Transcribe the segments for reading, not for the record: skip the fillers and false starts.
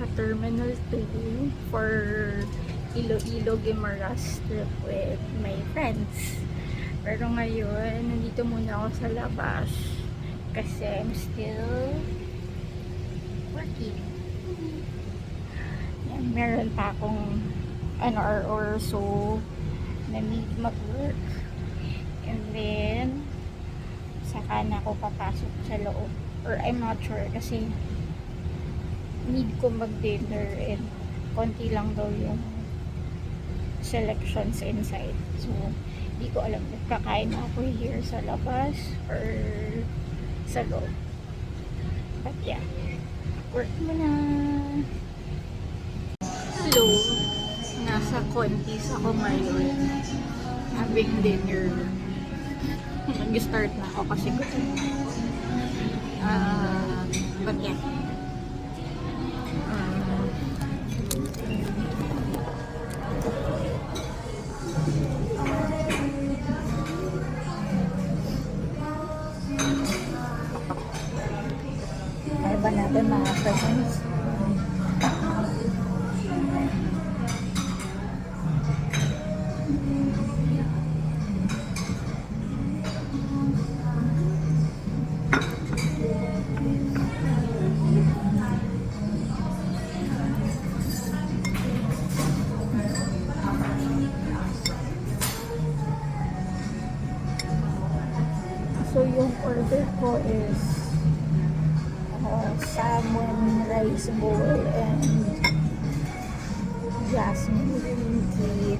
sa Terminal 2 for Iloilo Guimaras trip with my friends. Pero ngayon, nandito muna ako sa labas kasi I'm still working. Yan, meron pa akong an hour or so na need mag-work. And then, saka na ako papasok sa loob. Or I'm not sure kasi need ko mag-dinner and konti lang daw yung selections inside. So, hindi ko alam if kakain ako here sa labas or sa loob. But yeah, work mo na. Hello, nasa Contis ako ngayon. Having dinner. Nag-start na ako kasi gutom na ako. But yeah. Ay ba natin mga friends? So yung order ko is salmon rice bowl and jasmine green tea.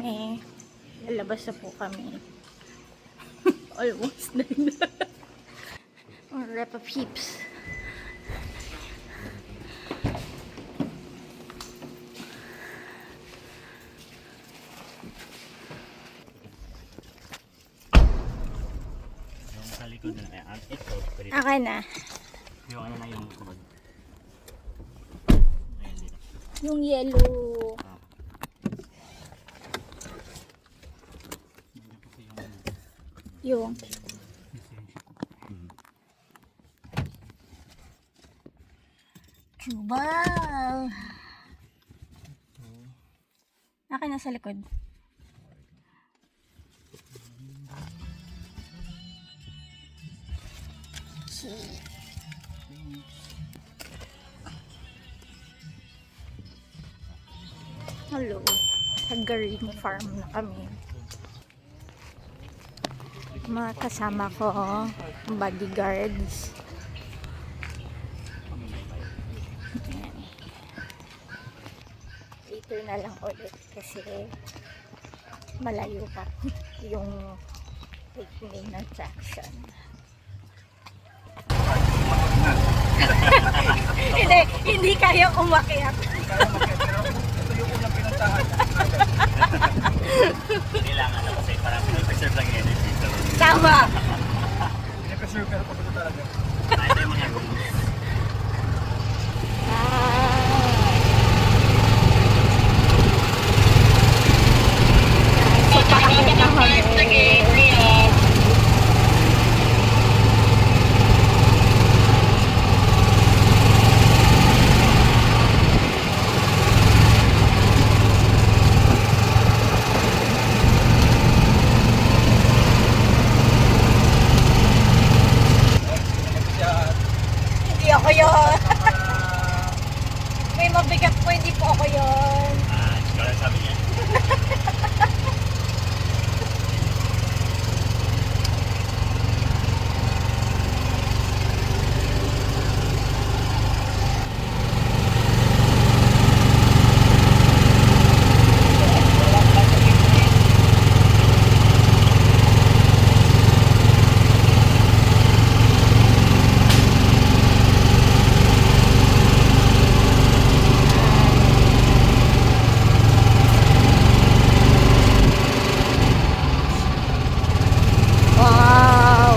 kami. Lalabas na po kami. Almost na. Mga Repa Peeps. Yung sa likod na yan. Ito, pwede. Okay na. Yung ano na yung kumag. Ayan dito. Yung yellow. Ah. Nandiyan kasi yung ano. Yung. Jubal. Akin na sa likod. Hello. Hagarin farm na kami. Mga kasama ko, bodyguards. Ayan. Later na lang ulit kasi malayo pa yung picnic ng Jackson. hindi kaya umakyat. Kailangan na kasi parang preserve lang yung energy. Tama. Preserve pero pagod talaga. Ito yung mga rooms. So, pakakit na kami. Hindi ako yun. May mabigat po, hindi po ako yun. Ikaw lang sabi niya. Wow!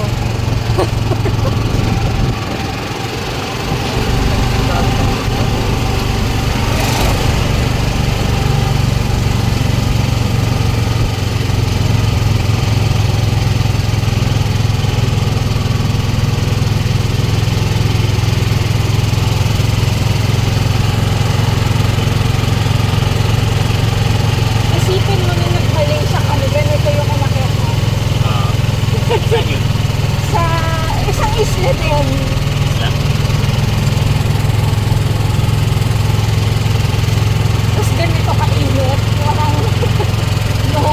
Isipin mo na nag-Malaysia kami, ganito yung umakyat mo. Saan yun? Sa isang isla din. Islam? Tapos ganito kainit. Walang no.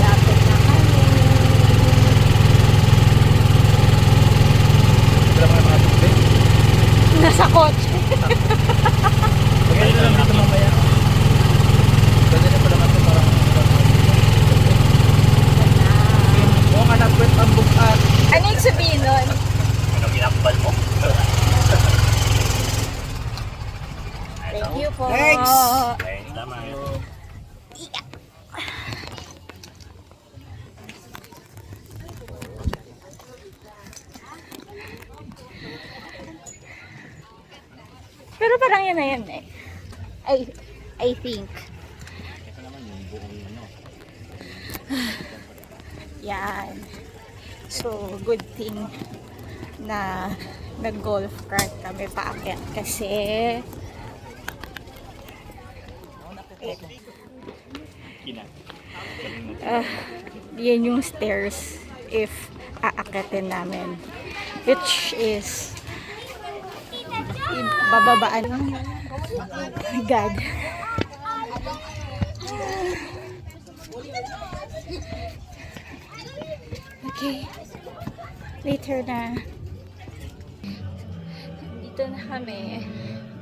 Lapit na kami. Wala mga tubig. Nasa kotse. Pagkali na lang dito mamaya. Ganda na pala natin parang oo nga nagkwet ang bukas. Ano yung sabihin nun? Ano ginambal mo? Thank you po. Thanks. Okay, tama. Pero parang yan na yan eh. I think. Ito naman yung buong ano. Yan. So, good thing na nag-golf cart kami paakyat kasi Kina. yan yung stairs if aakyatin namin. Which is bababaan. God. Okay. Later na. Dito na kami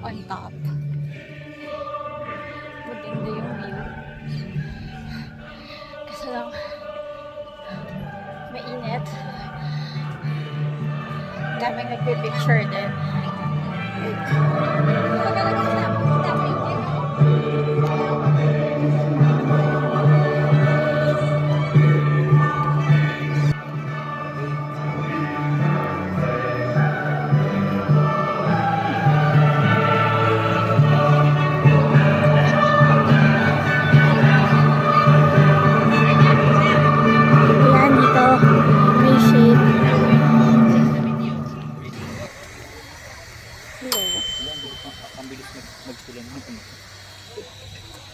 on top. Buting maganda yung view. Kasi lang, mainit. Daming nagpipicture din. Ayan, dito. May shade. Hello. Ang bilis magsilan.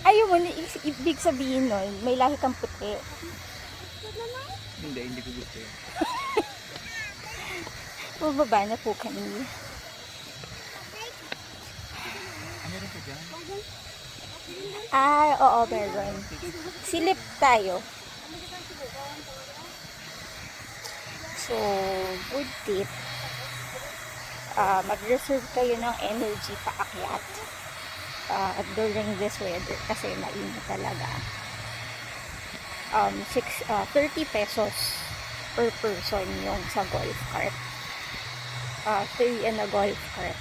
Ayaw mo, ibig sabihin nun, may lahi kang puti. Hindi ko gusto yun. Bumaba na po kami. Ano rin po dyan? Oo, meron. Silip tayo. So, good tip. Mag-reserve kayo ng energy paakyat during this weather kasi mainit talaga. 30 pesos per person yung sa golf cart. 3 and a golf cart.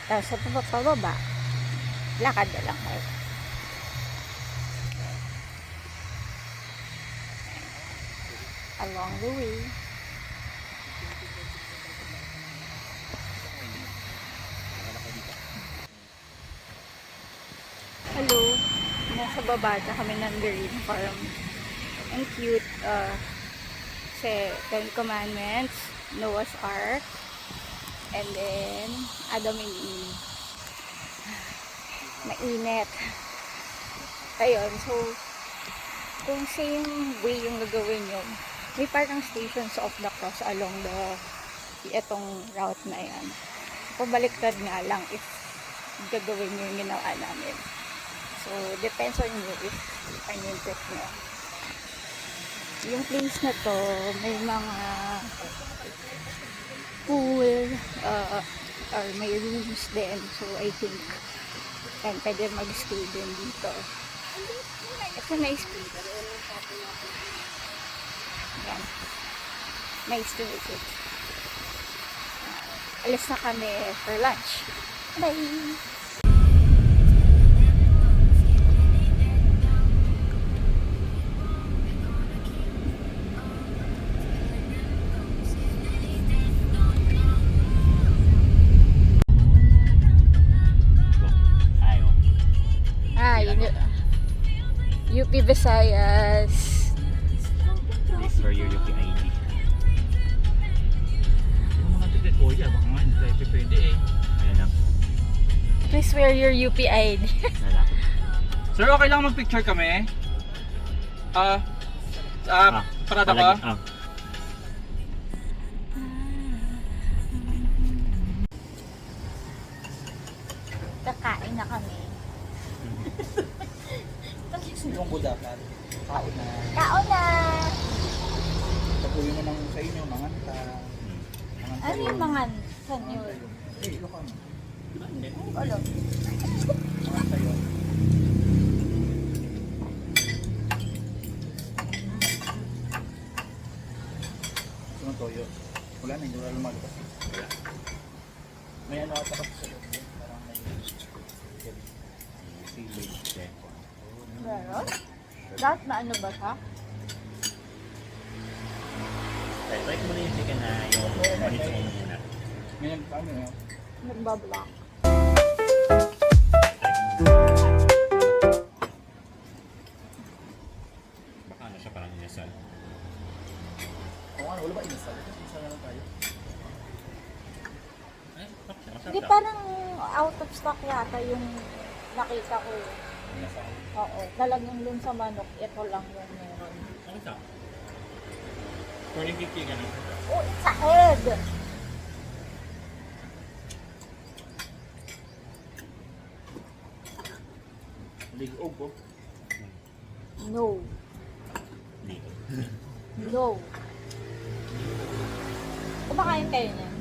Tapos sa pababa, lakad na lang kayo. Along the way. Hello. Nasa baba na kami ng Green Farm. Ang cute. Kasi 10 Commandments, Noah's Ark, and then Adam and Eve. Mainit. Ayun, so kung same way yung gagawin nyo, may parang stations of the cross along itong route na yan. Pabaliktad nga lang if gagawin nyo yung ginawa namin. So, depends on you if ang interest nyo. Yung place na to, may mga pool, or may rooms din. So, I think, and pwede mag-stay din dito. It's a nice place. Yan. Nice to visit. Alis na kami for lunch. Bye! UP Visayas. Please for your UPID. Yung mga taga-Koya, baka nga hindi tayo pwede eh. Ayan na. Please wear your UP ID. Lalapit. Sir, okay lang mag-picture kami? Parada ka? Kakain na kami. Yung budakan. Kain na. Kaon na! Pagkuhin mo ng sa inyo, manganta. Ano yung mga saan yun? Eh, Ilocano. Hindi. Ulo. Manganta yun. Sunod toyo. Wala na, hindi wala lumalabas. Wala. May ano at tapos sa loob. Parang may seaweed. Meron? Lahat na ano ba siya? Try mo na yung chicken na yung manito mo muna. Ngayon, paano yun? Nagbablock. Baka ano siya parang inasal. Oo, wala ba inasal? Inasal na lang tayo. Ay, masarap Hindi lang. parang out of stock yata yung nakita ko. Inasal. Oo. Talagang dun sa manok, ito lang yung meron. Ano sa? Morning gift ka na. Oh, it's a head! Ligoog ko. No. Dito. No. Kumakain kayo niyan?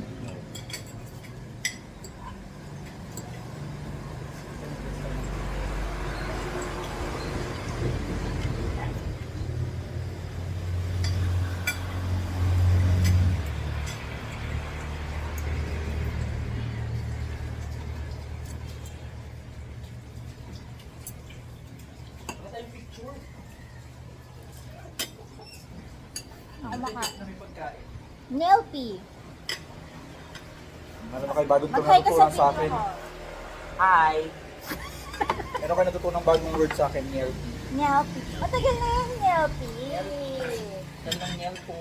Ako Nelpy. Ano na kayo bagong Mag-hi ka sa natutunan sa video akin? ko. Hi! Ano kayo natutunan bagong word sa akin, Nelpy? Nelpy. Matagal na yan, Nelpy. Gandang Nelpo.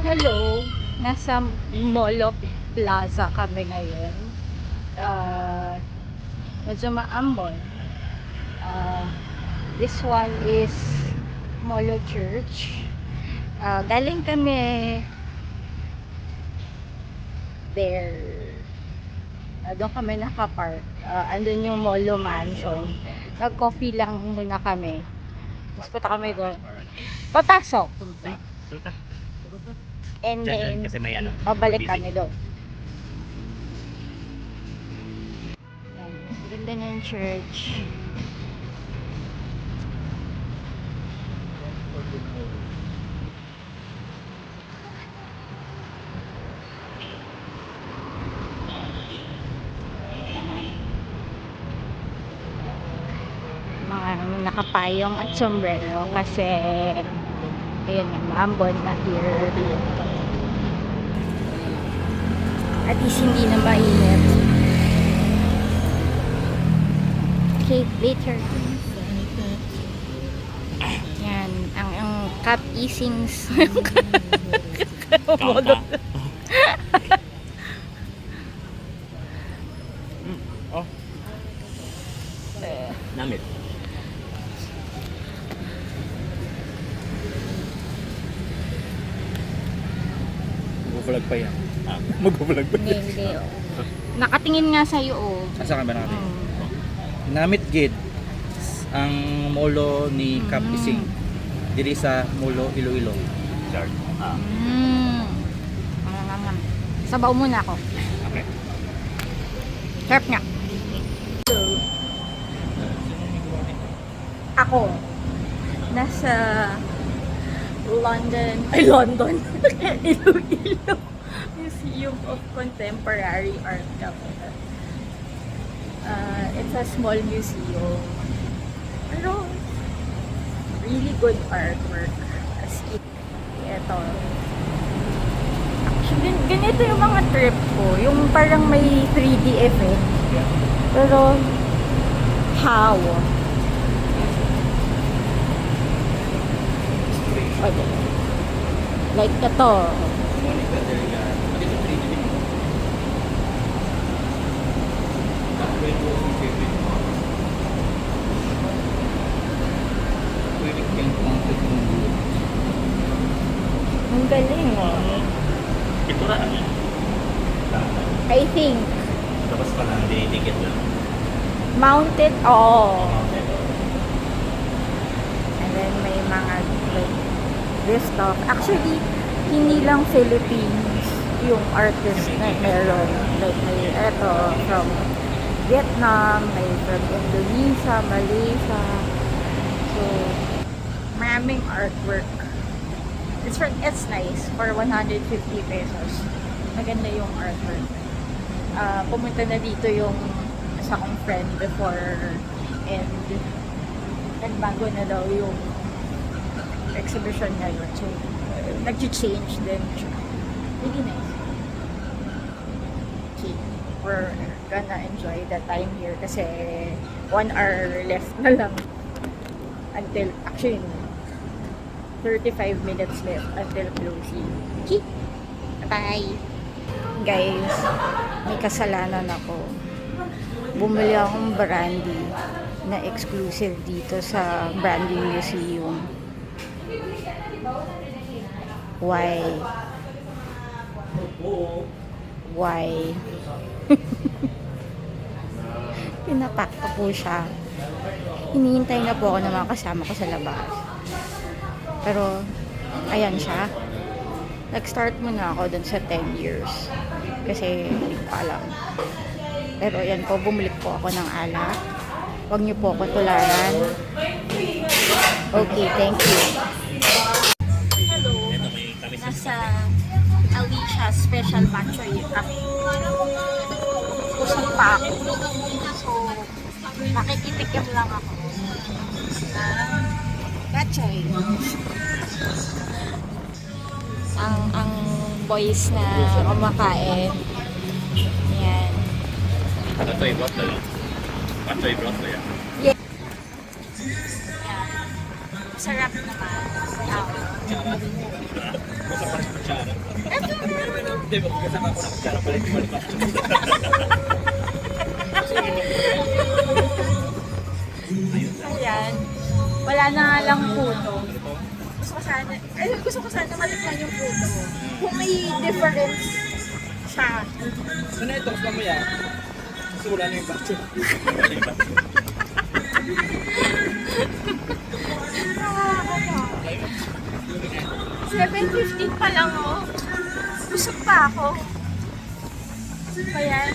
Hello. Nasa Molo Plaza kami ngayon. Medyo maambon. This one is Molo Church. Galing kami there. Doon kami nakapark. Andun yung Molo Mansion. Nag-coffee lang muna kami. Tapos punta kami doon. Papasok. And then, Kasi may ano. babalik busy. kami doon. Yan. Ganda ng church. Mga nakapayong at sombrero kasi ayun nga, maambon na here. At least hindi na mainit. Okay, later. Yan, ang cup easings. Kaka. Oh. Namit. Mag-vlog pa yan. Ah. Mag-vlog pa Hindi, hindi. Oh. Nakatingin nga sa'yo, oh. Asa ka ba natin? Mm. Namit gid ang molo ni Cap Ising diri sa Molo Iloilo. Chart. Ah. Sabaw muna ako. Okay. Sarap nga. Ako, nasa London, Iloilo Museum of Contemporary Art kami. It's a small museum. Pero, really good artwork. As in, ito. Actually, ganito yung mga trip ko. Yung parang may 3D effect. Pero, how? Okay. Like ito. Ang galing, oh. Itura. I think. Tapos pa lang, dinidikit lang. Mounted, oh. And then may mga like this stuff. Actually, hindi lang Philippines yung artist na meron. Like may eto from Vietnam, may from Indonesia, Malaysia. So, maraming artwork. It's nice for 150 pesos. Maganda yung artwork. Pumunta na dito yung isa kong friend before and nagbago na daw yung exhibition ngayon. So, nag-change din siya. Really nice. Okay. We're gonna enjoy the time here kasi 1 hour left na lang until, actually, 35 minutes left until closing. Okay. Bye! Guys, may kasalanan ako. Bumili akong brandy na exclusive dito sa Brandy Museum. Why? Why? Pinapak ko po siya. Hinihintay na po ako ng mga kasama ko sa labas. Pero, ayan siya. Nag-start muna ako dun sa 10 years. Kasi, hindi ko alam. Pero, ayan po, bumili po ako ng alak. Huwag niyo po ako tularan. Okay, thank you. Hello. Ito may kami sa Nasa Alicia Special Matcha kami. Usap pa ako. So, Makikitikim lang ako. Batchoy. Ang boys na kumakain. Yan. Patoy broth na lang. Patoy broth na yan. Yan. Sarap naman. Basta parang kutsara. Ito na. Hindi, kasama ko na kutsara. Balik-balik pa. Ayan. Wala na nga lang puto. Gusto ko sana matikman yung puto. Kung may difference siya. Ano ito? Mamaya. Kasi wala na yung batcho. Nakakatawa. 7:15 pa lang oh. Busog pa ako. Ayan.